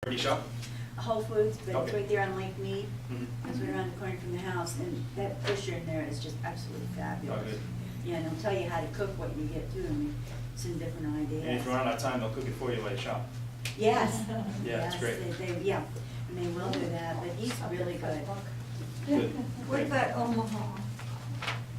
Where do you shop? Whole Foods, but it's Okay. right there on Lake Mead, Mhm. because we're around the corner from the house, and that pusher in there is just absolutely fabulous. Oh, good. Yeah, and they'll tell you how to cook what you get too, and some different ideas. And if you run out of time, they'll cook it for you while you shop. Yes. Yeah, it's Yes, great. yeah, and they will do that, but he's really good. Good. What Great. about Omaha?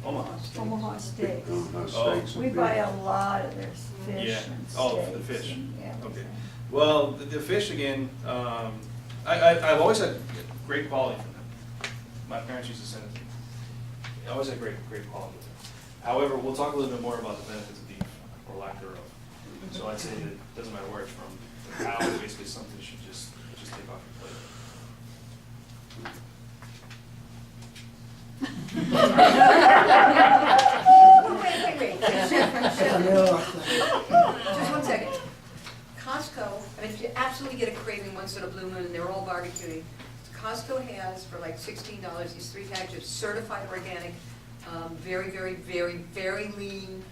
Omaha. Omaha steaks? Oh. We buy a lot of their fish Yeah. and steaks. Oh, the fish. and Okay. everything. Well, the fish again, I've always had great quality from them. My parents used to send it to me. I always had great quality with them. However, we'll talk a little bit more about the benefits of beef, or lack thereuf. So I'd say that it doesn't matter where it's from. The cow is basically something you should just take off your plate. Wait. Just 1 second. Costco, I mean, if you absolutely get a craving once in a blue moon and they're all barbecuing, Costco has for like $16 these 3 packages of certified organic, very lean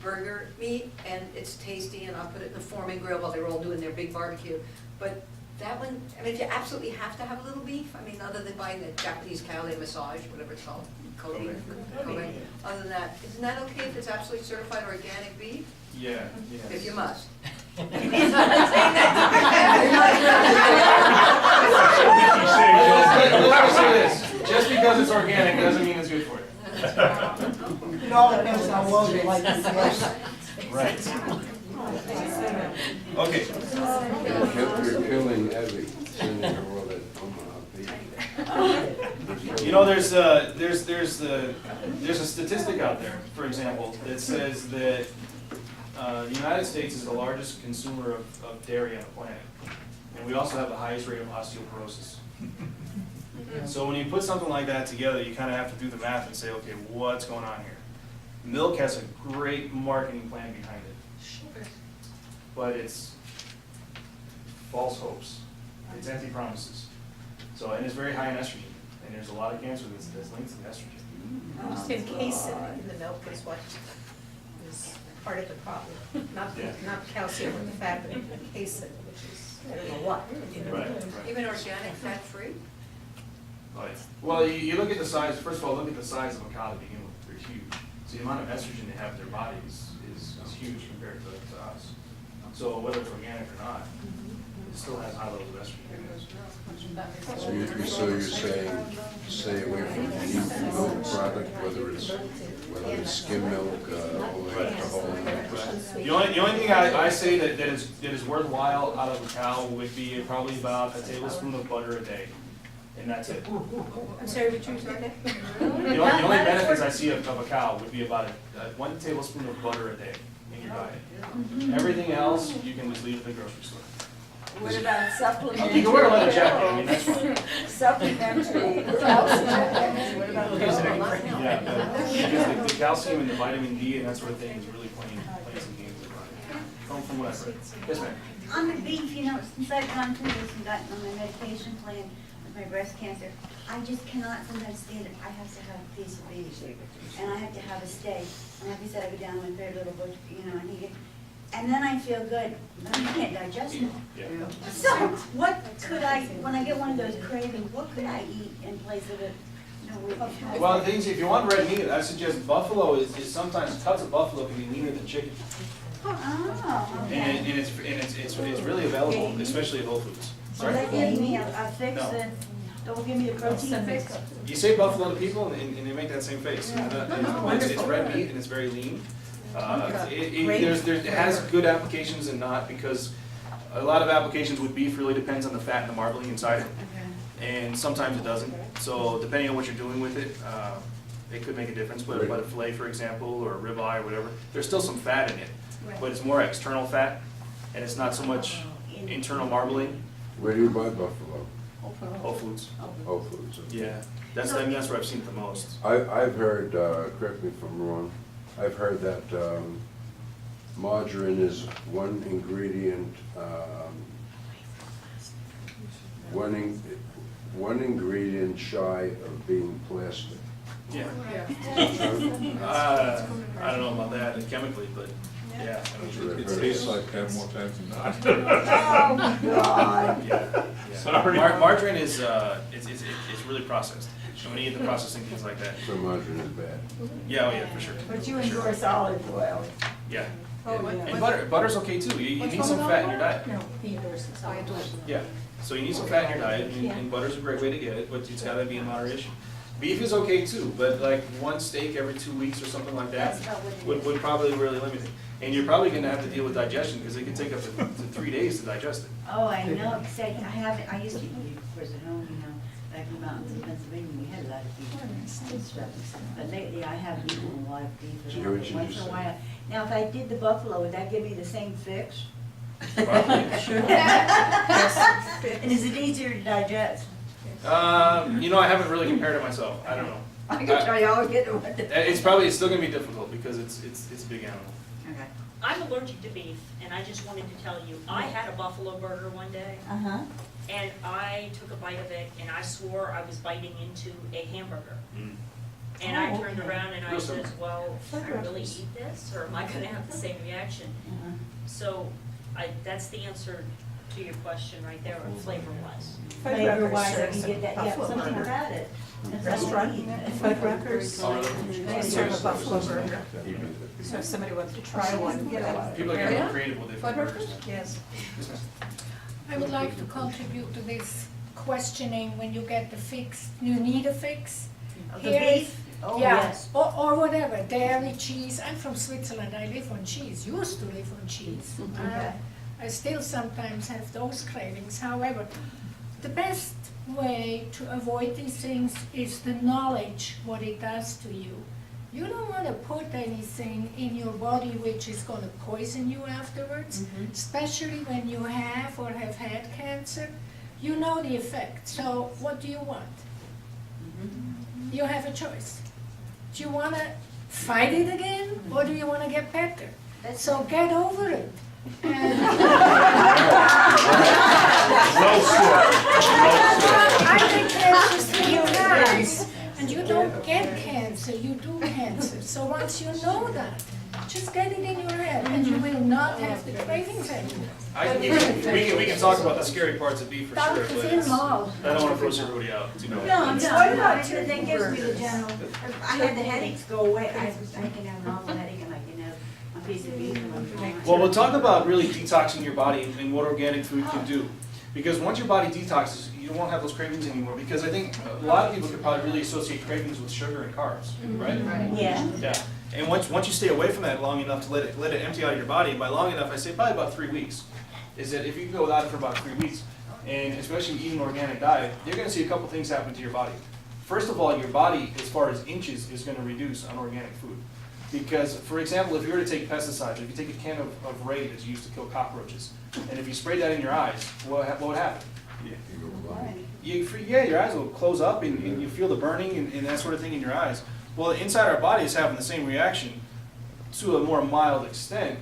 burger meat, and it's tasty, and I'll put it in the foreman grill while they're all doing their big barbecue. But that one, I mean, if you absolutely have to have a little beef, I mean, other than buying the Japanese cow they massage, whatever it's called, Kobe, other than that, isn't that okay if it's absolutely certified organic beef? Yeah, If you must. Let me say this, just because it's organic doesn't mean it's good for you. It all depends how well you like the fish. Right. Okay. You're killing Evie, sending her all that Omaha beef. You know, there's a statistic out there, for example, that says that the United States is the largest consumer of dairy on the planet, and we also have the highest rate of osteoporosis. So when you put something like that together, you kind of have to do the math and say, okay, what's going on here? Milk has a great marketing plan behind it, but it's false hopes. It's empty promises. So, and it's very high in estrogen, and there's a lot of cancer that's linked to estrogen. Just casein in the milk is what is part of the problem. Not calcium or the fat, but casein, which is, I don't know what. Right. Even organic, fat-free? Right. Well, you look at the size, first of all, look at the size of a cow to begin with. They're huge. So the amount of estrogen they have in their body is huge compared to us. So whether it's organic or not, it still has high levels of estrogen. So you're saying, stay away from any milk product, whether it's skim milk, all the way up to whole milk. The only thing I say that is worthwhile out of a cow would be probably about a tablespoon of butter a day. And that's it. I'm sorry, what you said? The only benefits I see of a cow would be about 1 tablespoon of butter a day in your diet. Everything else, you can just leave at the grocery store. What about supplementary? You can wear a leather jacket, I mean, that's fine. Supplementary calcium, what about Yeah, because the calcium and the vitamin D and that sort of thing is really playing some games with it. From what I've read. Yes, ma'am. On the beef, you know, since I've gone through this and gotten on my medication plan with my breast cancer, I just cannot sometimes stand it. I have to have a piece of beef, and I have to have a steak. And like I said, I go down to my favorite little butcher, you know, and then I feel good. But I can't digest it. Yeah. So what could I, when I get one of those cravings, what could I eat in place of it? Well, the thing is, if you want red meat, I suggest buffalo is sometimes cuts of buffalo can be leaner than chicken. Oh, okay. And it's really available, especially at Whole Foods. So they give me a fix No. and don't give me the protein fix? You say buffalo to people and they make that same face. It's red meat and it's very lean. It has good applications and not, because a lot of applications with beef really depends on the fat and the marbling inside it. And sometimes it doesn't. So depending on what you're doing with it, it could make a difference. But a fillet, for example, or a ribeye or whatever, there's still some fat in it. But it's more external fat, and it's not so much internal marbling. Where do you buy buffalo? Whole Foods. Whole Foods. Yeah, that's where I've seen it the most. I've heard, correct me if I'm wrong, I've heard that margarine is one ingredient, one ingredient shy of being plastic. Yeah. I don't know about that chemically, but yeah. That's what I've It heard. tastes like that more times than not. Oh, God. Yeah, margarine is, it's really processed. And when you eat the processing, things like that. So margarine is bad. Yeah, oh yeah, for sure. But you For sure. endorse olive oil. Yeah. Oh, And butter's okay too. You need some fat in your diet. No, he endorses. I endorse it. Yeah, so you need some fat in your diet, and butter's a great way to get it, but it's gotta be in moderation. Beef is okay too, but like one steak every 2 weeks or something like that That's about what it is. would probably really limit it. And you're probably gonna have to deal with digestion, because it can take up to 3 days to digest it. Oh, I know, except I haven't, I used to eat, of course, at home, you know, back in the mountains of Pennsylvania, we had a lot of beef and stuff. But lately, I haven't eaten a lot of beef, So what and you once just in a said. while. Now, if I did the buffalo, would that give me the same fix? Probably. And is it easier to digest? You know, I haven't really compared it myself, I don't know. I can tell you, I'll get one. It's still gonna be difficult, because it's a big animal. Okay. I'm allergic to beef, and I just wanted to tell you, I had a buffalo burger one day, Uh-huh. and I took a bite of it, and I swore I was biting into a hamburger. Mm. And I Oh, turned okay. around and I Real said, simple. well, I really eat this, or am I gonna have the same reaction? Uh-huh. So, that's the answer to your question right there, flavor-wise. Flavor-wise, I can serves get that, yeah, buffalo something burger. about it. That's Restaurant, all I eat. Fuddruckers, Oh, really? they serve a buffalo burger. So if somebody wants to try one, get a. People are getting more creative with their Fuddruckers? burgers. Yes. Yes, ma'am. I would like to contribute to this questioning when you get the fix, you need a fix. Of the Here is- beef? Oh, Yeah, yes. or whatever, dairy, cheese. I'm from Switzerland, I live on cheese, used to live on cheese. Okay. I still sometimes have those cravings. However, the best way to avoid these things is the knowledge what it does to you. You don't want to put anything in your body which is going to poison you afterwards, especially when you have or have had cancer. You know the effect, so what do you want? You have a choice. Do you want to fight it again, or do you want to get better? So get over it. And I think there's just three kinds, and you don't get cancer, you do cancer. So once you know that, just get it in your head, and you will not have the cravings anymore. We can talk about the scary parts of beef for sure, Doctor but Finn Mall. I don't wanna force everybody out too much. No, what about the thing gives me the general, I had the headaches go away, I can have an awful headache and I can have a piece of beef and I'm fine. Well, we'll talk about really detoxing your body and what organic food can do. Because once your body detoxes, you won't have those cravings anymore, because I think a lot of people could probably really associate cravings with sugar and carbs, right? Yeah. Yeah, and once you stay away from that long enough to let it empty out of your body, and by long enough, I say probably about 3 weeks, is that if you can go without it for about 3 weeks, and especially eating an organic diet, you're gonna see a couple things happen to your body. First of all, your body, as far as inches, is gonna reduce on organic food. Because, for example, if you were to take pesticides, if you take a can of Raid that's used to kill cockroaches, and if you sprayed that in your eyes, what would happen? Your eyes will close up and you feel the burning and that sort of thing in your eyes. Well, inside our body is having the same reaction to a more mild extent,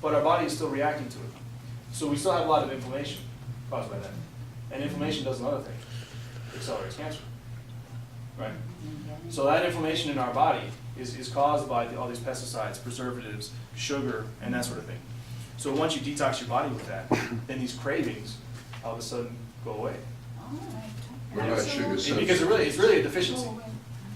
but our body is still reacting to it. So we still have a lot of inflammation caused by that. And inflammation does another thing, it accelerates cancer, right? So that inflammation in our body is caused by all these pesticides, preservatives, sugar, and that sort of thing. So once you detox your body with that, then these cravings all of a sudden go away. What about sugar Because substitutes? it's really a deficiency.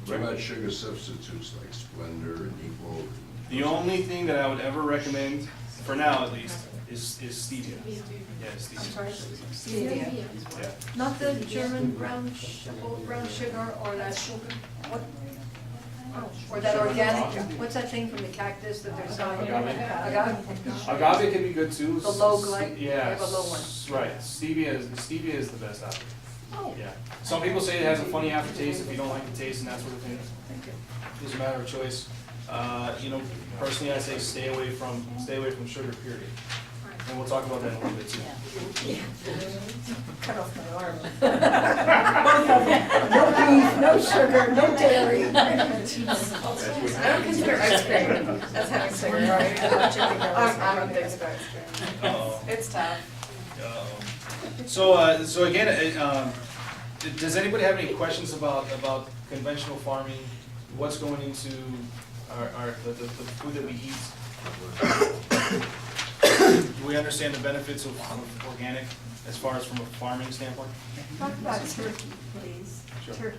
What about sugar substitutes like Splendor and Equal? The only thing that I would ever recommend, for now at least, is stevia. Yeah, stevia. Stevia. Yeah. Not the German brown sugar or that sugar, what? Or that organic, what's that thing from the cactus that they're selling? Agave. Agave? Agave can be good too. The low glyc- Yeah, they have a low one. right. Stevia is the best out Oh. there. Yeah. Some people say it has a funny aftertaste if you don't like the taste and that sort of thing. It's a matter of choice. Personally, I say stay away from sugar, period. And we'll talk about that in a little bit too. Cut off my arm. Both of them. No beef, no sugar, no dairy. I don't consider ice cream as having sugar, right? I'm a big ice cream. Uh-oh. It's tough. So again, does anybody have any questions about conventional farming? What's going into the food that we eat? Do we understand the benefits of organic as far as from a farming standpoint? Talk about turkey, please. Sure. Turkey.